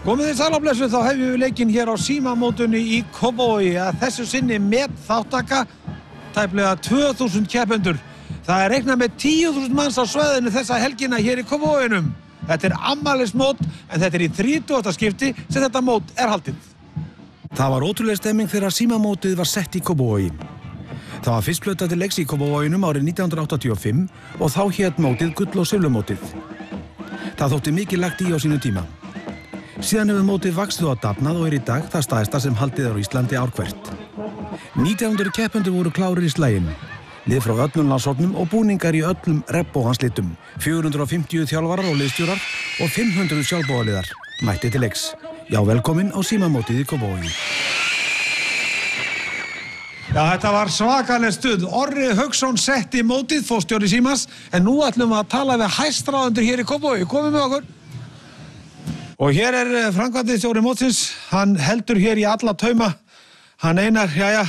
Komið þið sæl og blessuð, þá hefjum við leikinn hér á símamótinu í Kópavogi að þessu sinni með þáttaka tæplega 2000 keppendur. Það er reiknað með 10.000 manns á svæðinu þessa helgina hér í Kópavoginum. Þetta er afmælismót en þetta er í 30. skipti sem þetta mót er haldið. Það var ótrúleg stemming þegar símamótið var sett í Kópavogi. Það var fyrst flautað til leiks í Kópavoginum árið 1985 og þá hét mótið Gull- og silfurmótið. Það þótti mikið lagt í á sínum tíma. Síðan hefur mótið vaxið og dafnað og er í dag það stærsta sem haldið er á Íslandi ár hvert. 1900 keppendur voru klárir í slaginn. Lið frá öllum landshornum og búningar í öllum regnbogans-litum. 450 þjálfarar og liðstjórar og 500 sjálfboðaliðar. Mætti til leiks. Já, velkomin á símamótið í Kópavogi. Já, þetta var svakaleg stuð. Orri Hauksson setti mótið, forstjóri Símans, en nú ætlum við að tala við hæstráðendur hér í Kópavogi. Komið með okkur. Og hér er framkvæmdastjóri mótsins, hann heldur hér í alla tauma. Hann Einar, jæja,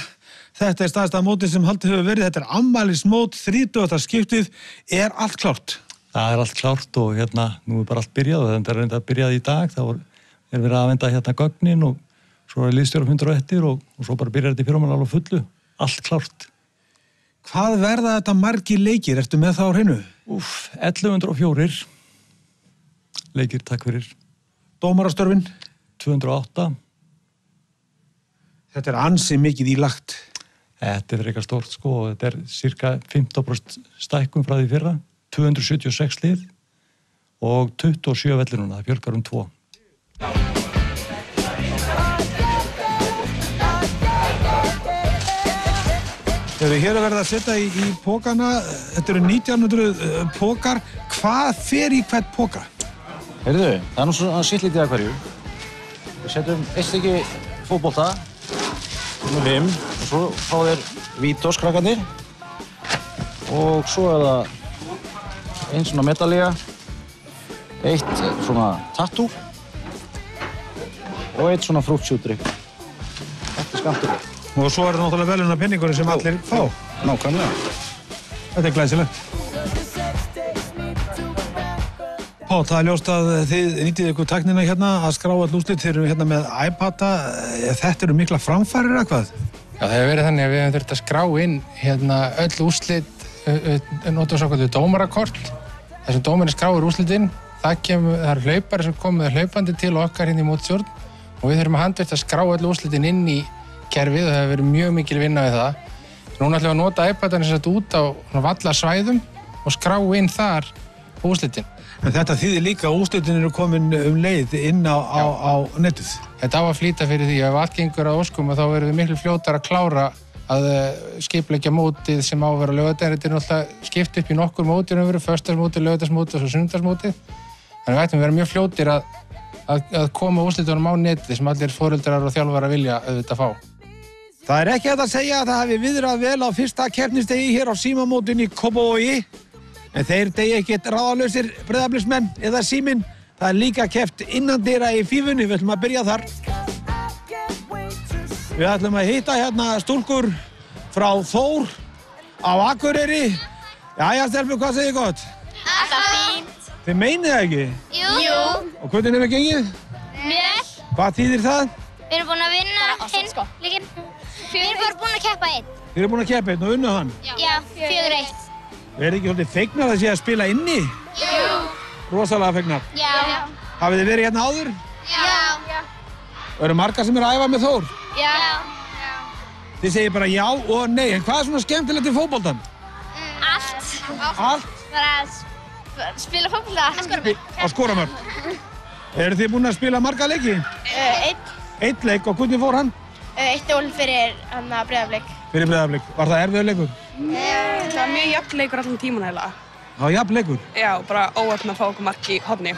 þetta er stærsta mótið sem haldið hefur verið. Þetta er afmælismót, 30. skiptið, er allt klárt? Það er allt klárt og nú er bara allt byrjað og þetta er reynda byrjað í dag. Það er verið að venda gögnin og svo er liðstjórafundur á eftir og svo bara byrjar þetta í fyrramálið alveg fullu. Allt klárt. Hvað verða þetta margir leikir? Ertu með það á hreinu? 1104 leikir, takk fyrir. Dómarastörfin? 208. Þetta er ansi mikið ílagt. Þetta er eitthvað stórt sko og þetta er cirka 15% stækkun frá því fyrra. 276 lið og 27 vellir núna, það fjölgar 2. Þegar við hér að verða að setja í pókana, þetta eru 1900 pókar. Hvað fer í hvert póka? Heyrðu, það er nú svona sittlítið að hverju. Við setjum eitt stykki fótbolta, nummer 5, og svo fá þeir Vítos krakkarnir. Og svo er það einn svona medalja, eitt svona tattoo og eitt svona frúktsjúdrykk. Þetta er skammturinn. Og svo er það náttúrulega velunarpenningurinn sem allir fá. Nákvæmlega. Þetta er glæsilegt. Páll, það er ljóst að þið nýtið ykkur tæknina hérna að skrá all úrslit. Þið eru hérna með iPada. Þetta eru mikla framfarir eða hvað? Já, það hefur verið þannig að við hefum þurft að skrá inn öll úrslit, notum svo kallað dómarakort. Þessum dómarinn skráir úrslitin. Það eru hlaupari sem komið hlaupandi til okkar hérna í mótsstjórn og við þurfum að handvirta að skrá öll úrslitin inn í kerfið og það hefur verið mjög mikil vinna við það. Núna ætlum við að nota iPadan sem þetta út á vallarsvæðum og skrá inn þar úrslitin. En þetta þýðir líka að úrslitin eru komin leið inn á netið. Þetta á að flýta fyrir því ef allt gengur að óskum og þá verðum við miklu fljótar að klára að skipuleggja mótið sem á að vera laugardaginn. Þetta er náttúrulega skipt upp í nokkur mótir, föstudagsmótið, laugardagsmótið og svo sunnudagsmótið. Þannig við ættum að vera mjög fljótir að koma úrslitunum á netið sem allir foreldrar og þjálfarar vilja auðvitað fá. Það er ekki hægt að segja að það hafi viðrað vel á fyrsta keppnisdegi hér á símamótinu í Kópavogi. En þeir degi ekkert ráðalausir Breiðabliksmenn eða Síminn. Það er líka keppt innandyra í Fífunni, við ætlum að byrja þar. Við ætlum að hitta hérna stúlkur frá Þór á Akureyri. Jæja, stelpur, hvað segir gott? Alltaf fínt. Þið meinið það ekki? Jú. Og hvernig hefur gengið? Vel. Hvað þýðir það? Við erum búin að vinna leikinn. Við erum bara búin að keppa einn. Þið erum búin að keppa einn og unnu hann? Já, 4-1. Er ekki svolítið fegnar að sé að spila inni? Jú. Rosalega fegnar. Já. Hafið þið verið hérna áður? Já. Og eru margar sem eru að æfa með Þór? Já. Þið segir bara já og nei, en hvað er svona skemmtilegt í fótboltan? Allt. Allt? Bara að spila fótbolta. Á skoramörk. Eru þið búin að spila marga leiki? Einn leik, og hvernig fór hann? 1-0 fyrir Breiðablik. Fyrir Breiðablik. Var það erfiður leikur? Það var mjög jafn leikur allan tíman heila. Það var jafn leikur? Já, bara óöfn að fá okkur mark í horni.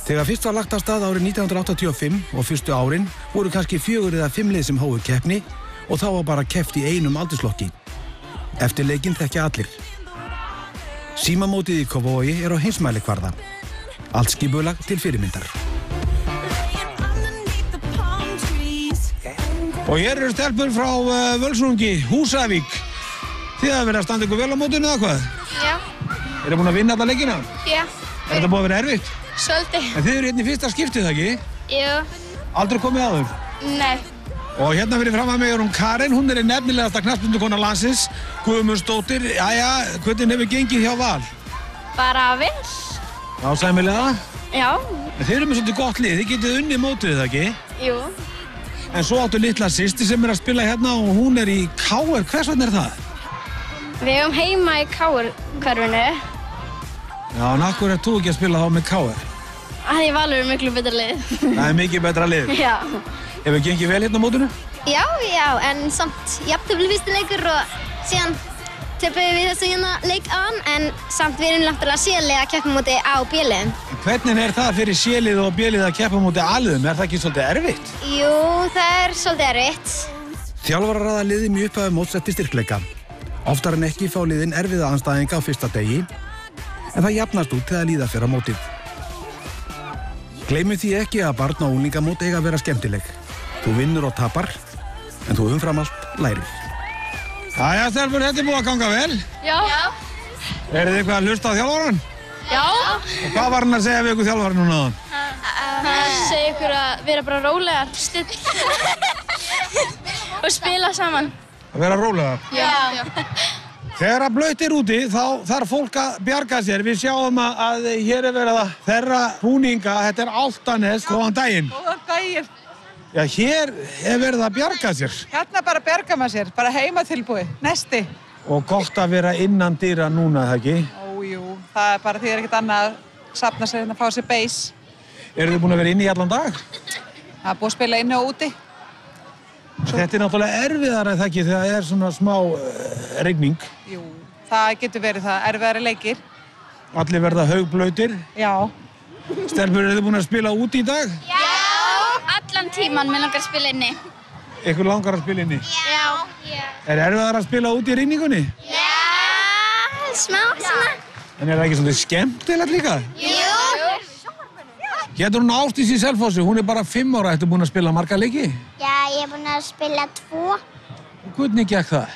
Þegar fyrst var lagt af stað árið 1985 og fyrstu árin voru kannski 4 eða 5 lið sem hófu keppni og þá var bara keppt í einum aldurslokki. Eftir leikinn þekkja allir. Símamótið í Kópavogi er á heimsmælikvarða. Allt skipulag til fyrirmyndar. Og hér eru stelpur frá Völsungi, Húsavík. Þið hafa verið að standa ykkur vel á mótinu eða hvað? Já. Eru búin að vinna alla leikina? Já. Er þetta búið að vera erfitt? Svolítið. En þið eru hérna í fyrsta skiptið, það ekki? Jú. Aldrei komið áður? Nei. Og hérna fyrir fram að mig Karen, hún er nefnilegasta knattspyrnukona landsins, Guðmundsdóttir. Jæja, hvernig hefur gengið hjá Val? Bara vel. Já, sæmilega. Já. En þið eru með svolítið gott lið, þið getið unnið mótið, það ekki? Jú. En svo áttu litla systir sem er að spila hérna og hún er í KR. Hvers vegna er það? Við eigum heima í KR-hverfinu. Já, en akkur er þú ekki að spila þá með KR? Því Valur er miklu betra lið. Það er mikið betra lið. Já. Hefur gengið vel hérna á mótinu? Já, en samt jafntefli fyrsti leikur og síðan töpuðum við þessu hérna leik án, en samt við erum náttúrulega C-lið að keppa móti A og B-liðum. Hvernig er það fyrir C-lið og B-lið að keppa móti A-liðum? Er það ekki svolítið erfitt? Jú, það er svolítið erfitt. Þjálfarar raða liðum í upphafi móts eftir styrkleika. Oftar en ekki fá liðin erfiða andstæðinga á fyrsta degi, en það jafnast út þegar líða fer á mótið. Gleymið því ekki að barna- og unglingamót eiga að vera skemmtileg. Þú vinnur og tapar, en þú umfram allt lærir. Jæja, stelpur, þetta er búið að ganga vel. Já. Eruð þið eitthvað að hlusta á þjálfarann? Já. Og hvað var hann að segja við ykkur þjálfarann núna áðan? Hann segir ykkur að vera bara rólegar, still og spila saman. Að vera rólegar? Já. Þegar að blautt er úti, þá þarf fólk að bjarga sér. Við sjáum að hér er verið að þerra búninga. Þetta er Álftanes. Góðan daginn. Góðan daginn. Já, hér er verið að bjarga sér. Hérna bara bjarga maður sér, bara heima tilbúið, nesti. Og gott að vera innan dyra núna, það ekki? Jú, það er bara því ekkert annað að safna sér hérna að fá sér beis. Eru þið búin að vera inni í allan dag? Það er búið að spila inni og úti. Þetta er náttúrulega erfiðara, það ekki, þegar það er svona smá rigning. Jú, það getur verið það, erfiðari leikir. Allir verða haugblautir. Já. Stelpur, eru þið búin að spila úti í dag? Já. Allan tíman, mér langar að spila inni. Ykkur langar að spila inni? Já. Er erfiðara að spila úti í rigningunni? Já. Smá svona. En er það ekki svolítið skemmtilegt líka? Jú. Getur hún Ásdís í Selfossi? Hún er bara 5 ára. Ertu búin að spila marga leiki? Já, ég er búin að spila 2. Hvernig gekk það?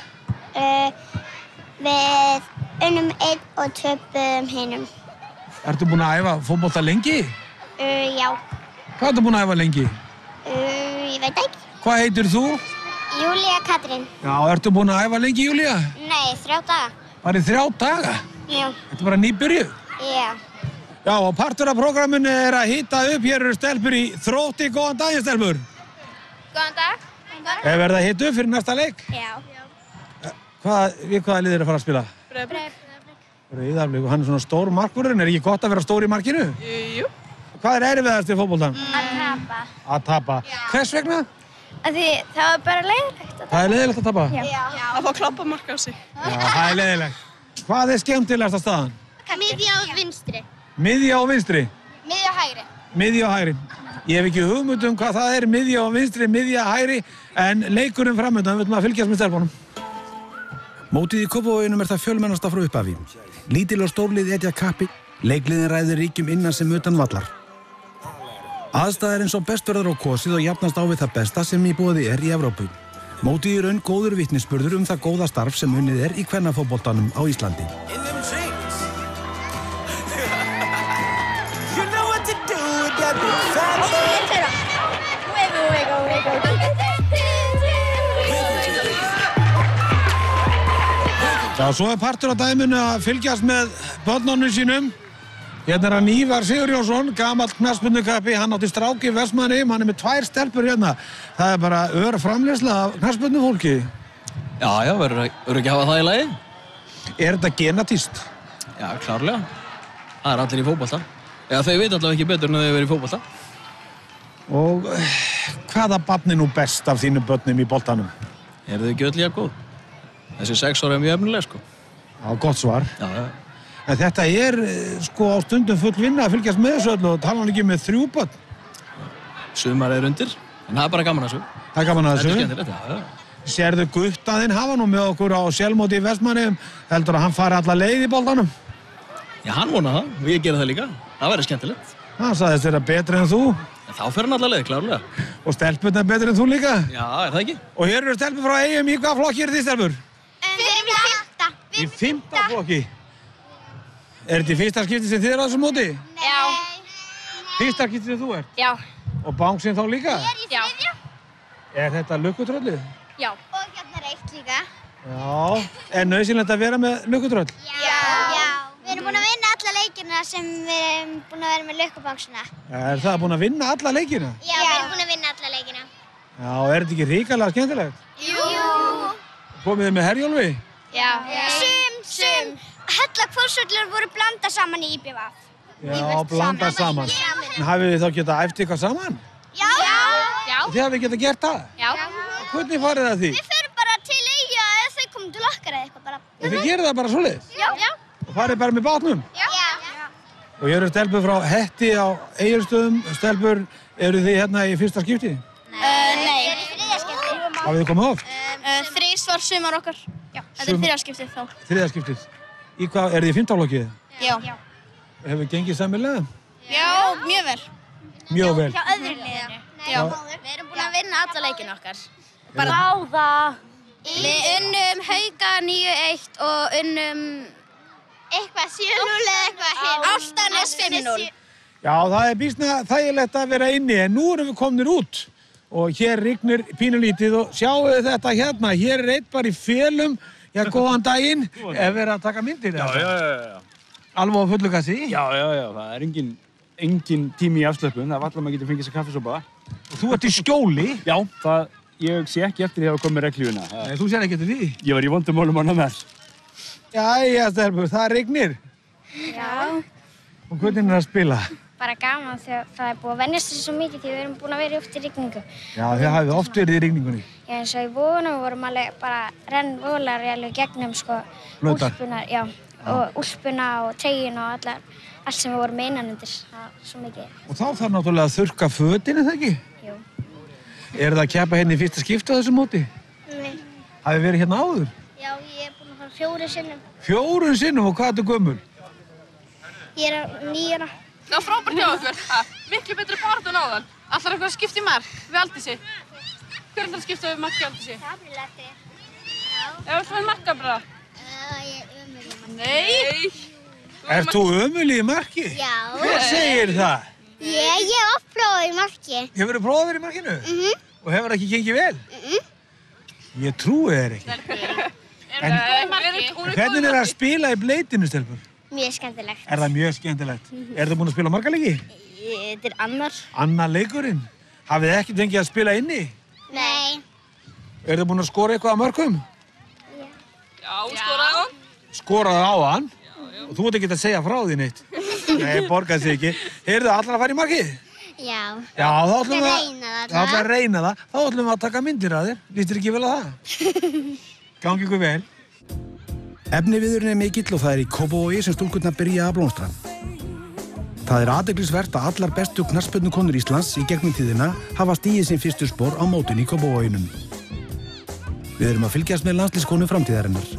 Við unnum 1 og töpuðum hinum. Ertu búin að æfa fótbolta lengi? Já. Hvað ertu búin að æfa lengi? Ég veit ekki. Hvað heitir þú? Júlía Katrín. Já, ertu búin að æfa lengi, Júlía? Nei, 3 daga. Bara í 3 daga? Já. Þetta er bara nýbyrju? Já. Já, og partur af prógraminu er að hita upp. Hér eru stelpur í Þrótti. Góðan daginn, stelpur. Góðan dag. Er verið að hita upp fyrir næsta leik? Já. Við hvaða lið er að fara að spila? Breiðablik. Og hann er svona stór markvörður. Er ekki gott að vera stór í markinu? Jú. Hvað er erfiðast í fótboltanum? Að tapa. Að tapa. Hvers vegna? Því það var bara leiðilegt. Það er leiðilegt að tapa? Já. Að fá klappamark á sig. Já, það er leiðilegt. Hvað er skemmtilegasta staðan? Miðja og vinstri. Miðja og vinstri? Miðja og hægri. Miðja og hægri. Ég hef ekki hugmynd um hvað það er, miðja og vinstri, miðja og hægri, en leikurinn framöndan, við viljum að fylgjast með stelpunum. Mótið í Kópavoginum er það fjölmennasta frá upphafi. Lítil og stórlið etja kappi, leikliðin ræður ríkjum innan sem utan vallar. Aðstæður eins og best verður á kosið og jafnast á við það besta sem í boði er í Evrópu. Mótið í raun góður vitnisburður um það góða starf sem unnið er í kvennafótboltanum á Íslandi. Já, svo er partur á dæminu að fylgjast með börnunum sínum. Hérna er hann Ívar Sigurjónsson, gamall knattspyrnukappi, hann átti strák í Vestmannaeyjum, hann er með 2 stelpur hérna. Það er bara framleiðsla af knattspyrnufólki. Já, verður ekki að hafa það í lagi? Er þetta genatískt? Já, klárlega. Það er allir í fótbolta. Eða þau veit allavega ekki betur en þau verið í fótbolta. Og hvaða barn er nú best af þínum börnum í boltanum? Eru þau ekki öll jafn góð? Þessi 6 ára er mjög efnileg, sko. Já, gott svar. Já. En þetta er sko á stundum full vinna að fylgjast með þessu öllu og tala hann ekki með 3 börn. Sumar er undir, en það er bara gaman að þessu. Það er gaman að þessu. Þetta er skemmtilegt, já. Sérðu Guttaðinn hafa nú með okkur á Selmóti í Vestmannaeyjum. Heldur að hann fari alla leið í boltanum? Já, hann vona það og ég gera það líka. Það verður skemmtilegt. Hann sagðist vera betri en þú. En þá fer hann alla leið, klárlega. Og stelpurnar betri en þú líka? Já, er það ekki? Og hér eru stelpur frá Eyjum. Í hvaða flokki eru þið stelpur? Við erum í 5. Í 5. flokki. Er þetta í fyrsta skipti sem þið eru á þessu móti? Já. Fyrsta skiptið þú ert? Já. Og bánsinn þá líka? Já. Er þetta lukkutröllið? Já. Og hérna er eitt líka. Já. Er nauðsynlegt að vera með lukkutröll? Já. Við erum búin að vinna alla leikina sem við erum búin að vera með lukkubánsina. Er það búin að vinna alla leikina? Já, við erum búin að vinna alla leikina. Já, er þetta ekki hrikalega skemmtilegt? Jú. Komið þið með Herjólfi? Já. Sum. Hellakvorsvöllur voru blandað saman í IBVF. Já, blandað saman. En hafið þið þá getað æft eitthvað saman? Já. Þið hafið getað gert það? Já. Hvernig farið það því? Við förum bara til Eyja eða þau komum til okkar eða eitthvað bara. Og þið gerið það bara svoleiðis? Já. Og farið bara með bátnum? Já. Og ég eru stelpur frá Hetti á Egilsstöðum. Stelpur, eru þið hérna í fyrsta skipti? Nei. Í þriðja skipti. Hafið þið komið oft? Þrisvar sumar okkar. Já, þetta er þriðja skiptið þá. Þriðja skiptið. Í hvað, er þið í 5. flokkið? Já. Hefur gengið sæmilega? Já, mjög vel. Mjög vel. Hjá öðru liðinu. Já. Við erum búin að vinna alla leikinu okkar. Bara báða. Við unnum Hauka 9-1 og unnum Eitthvað 7-0 eða eitthvað. Álftanes 5-0. Já, það er býsna þægilegt að vera inni, en nú erum við komnir út. Og hér rignir pínulítið og sjáu þetta hérna. Hér er eitt bara í felum. Já, góðan daginn. Er verið að taka myndir? Já. Alveg á fullu kassi? Já. Það er engin tími í afslöpun. Það er alltaf að maður getur fengið sér kaffisopa. Og þú ert í skjóli? Já, ég sé ekki eftir því að hafa komið með reglífuna. Nei, þú sér ekki eftir því? Ég var í vondum málum á NMR. Jæja, stelpur, það rignir. Já. Og hvernig er það að spila? Bara gaman þegar það er búið að venjast þessu svo mikið því við erum búin að vera oft í rigningu. Já, þið hafið oft verið í rigningunni. Já, eins og í vonum vorum alveg bara rennvólar alveg gegnum Flötar. úlpunar, já, og úlpuna og treyjuna og allt sem við vorum innanundir, það var svo mikið. Og þá þarf náttúrulega að þurrka fötin, er það ekki? Jú. Er það að keppa hérna í fyrsta skipti á þessu móti? Nei. Hafið verið hérna áður? Já, ég er búin að fara 4 sinnum. 4 sinnum og hvað ertu gömul? Ég er á 9 ára. Það var frábært hjá okkur. Miklu betri baráttu en áðan. Ætlar eitthvað að skipta í mark við Aldísi? Hver ætlar að skipta við mark í Aldísi? Gabriel eftir. Ef ætlar við marka bara? Ég er ömurleg í marki. Nei! Ert þú ömul í marki? Já. Hver segir það? Ég hef oft prófað í marki. Hefur þú prófað að vera í markinu? Og hefur það ekki gengið vel? Ég trúi þér ekki. En hvernig er það að spila í bleitinu, stelpur? Mjög skemmtilegt. Er það mjög skemmtilegt? Er það búin að spila marga leiki? Þetta er annar. Annar leikurinn? Hafið þið ekkert fengið að spila inni? Nei. Er það búin að skora eitthvað að mörgum? Já, skoraði á hann. Skoraði á hann? Og þú ert ekki að segja frá því neitt? Nei, borgaði sig ekki. Heyrðu, allar að fara í markið? Já. Já, þá ætlum við reyna það. Það ætlum að reyna það. Þá ætlum við að taka myndir af þér. Líst þér ekki vel á það? Gangi ykkur vel. Efniviðurinn er mikill og það er í Kópavogi sem stúlkurnar byrja að blómstra. Það er athyglisvert að allar bestu knattspyrnukonur Íslands í gegnum tíðina hafa stigið sín fyrstu spor á mótinu í Kópavoginum. Við erum að fylgjast með landsliðskonu framtíðarinnar.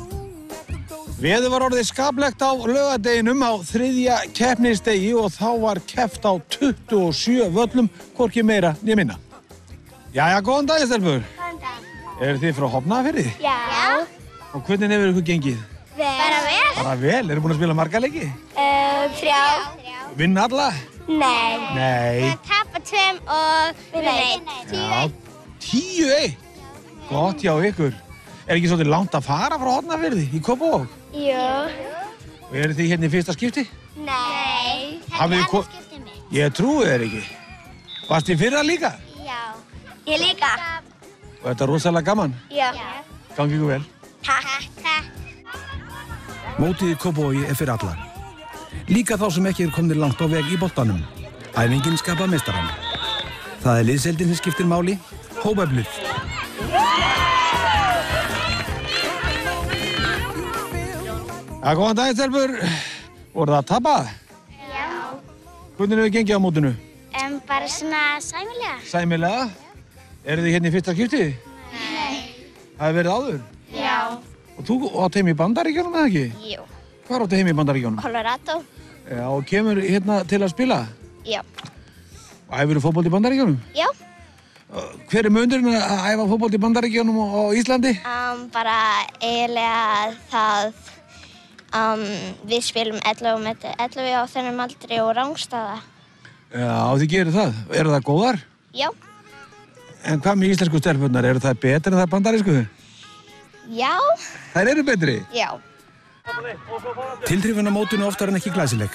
Veður var orðið skaplegt á laugardeginum á 3. keppnisdegi og þá var keppt á 27 völlum, hvorki meira né minna. Jæja, góðan daginn, stelpur. Góðan dag. Eru þið frá Hofnafirði? Já. Og hvernig hefur ykkur gengið? Bara vel. Bara vel. Eru búin að spila marga leiki? 3. Vinna alla? Nei. Nei. Tapa 2 og vinna 1. Já, 10-1. Gott hjá ykkur. Er ekki svolítið langt að fara frá Hornafirði í Kópavog? Jú. Og eru þið hérna í fyrsta skipti? Nei. Hafið þið skiptið mitt. Ég trúi þér ekki. Varst þið fyrra líka? Já. Ég líka. Og þetta er rosalega gaman. Já. Gangi ykkur vel. Takk. Mótið í Kópavogi er fyrir alla. Líka þá sem ekki er komnir langt á veg í boltanum. Æfingin skapa meistarann. Það er liðseildin sem skiptir máli, hópeflið. Já, góðan daginn, stelpur. Voruð það að tapa? Já. Hvernig hefur gengið á mótinu? Bara svona sæmilega. Sæmilega. Eru þið hérna í fyrsta skipti? Nei. Það hefur verið áður? Já. Og þú átt heim í Bandaríkjunum eða ekki? Jú. Hvar áttu heim í Bandaríkjunum? Colorado. Já, og kemur hérna til að spila? Já. Og æfirðu fótbolt í Bandaríkjunum? Já. Hver er munurinn að æfa fótbolt í Bandaríkjunum og á Íslandi? Bara eiginlega það, við spilum 11 á þennum aldri og rangstaða. Já, þið gerir það. Eru það góðar? Já. En hvað með íslensku stelpunnar? Eru það betri en það bandarísku? Já. Þær eru betri? Já. Tilþrifunarmótinu oftar en ekki glæsileg.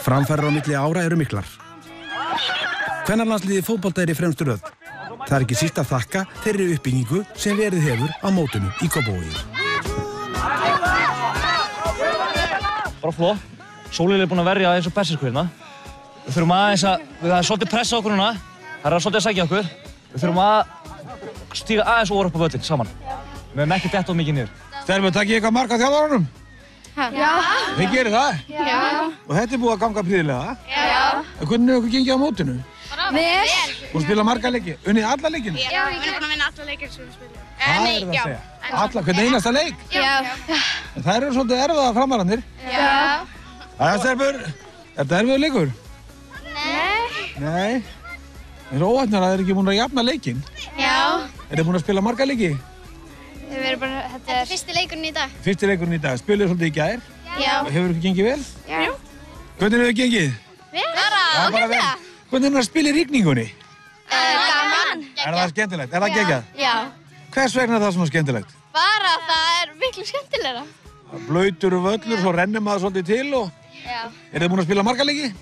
Framfærir á milli ára eru miklar. Kvennalandsliðið fótbolta í fremstu röð. Það ekki síst að þakka þeirri uppbyggingu sem verið hefur á mótinu í Kópavogi. Bara flott. Sólil búin að verja eins og persisku hérna. Við þurfum aðeins að, það svolítið pressa okkur núna. Það svolítið að sækja okkur. Við þurfum að stíga aðeins ofar upp á völlinn saman. Við höfum ekki detta of mikið niður. Stelpur, takkið eitthvað mark á þjálfarunum? Já. Þið gerir það? Já. Og þetta búið að ganga prýðilega? Já. Hvernig hefur ykkur gengið á mótinu? Vel. Og spila marga leiki? Unnið alla leikinu? Já, við erum búin að vinna alla leikir sem við spilum. Það er það að segja. Alla, hvernig einasta leik? Já. En það eru svolítið erfiða framarandir. Já. Æja, stelpur, er þetta erfiður leikur? Nei. Það er óvæntnar að þið eru ekki búin að jafna leikinn. Já. Er þið búin að spila marga leiki? Við erum bara, þetta er fyrsti leikurinn í dag. Fyrsti leikurinn í dag. Spiluðu svolítið í gær? Já. Hefur ykkur gengið vel? Já. Hvernig hefur gengið? Bara ágætlega. Hvernig er að spila í rigningunni? Gaman. Er það skemmtilegt? Er það geggjað? Já. Hvers vegna er það svona skemmtilegt? Bara það er miklu skemmtilegra. Blautur völlur, svo rennir maður svolítið til og... Já. Er þið búin að spila marga leiki?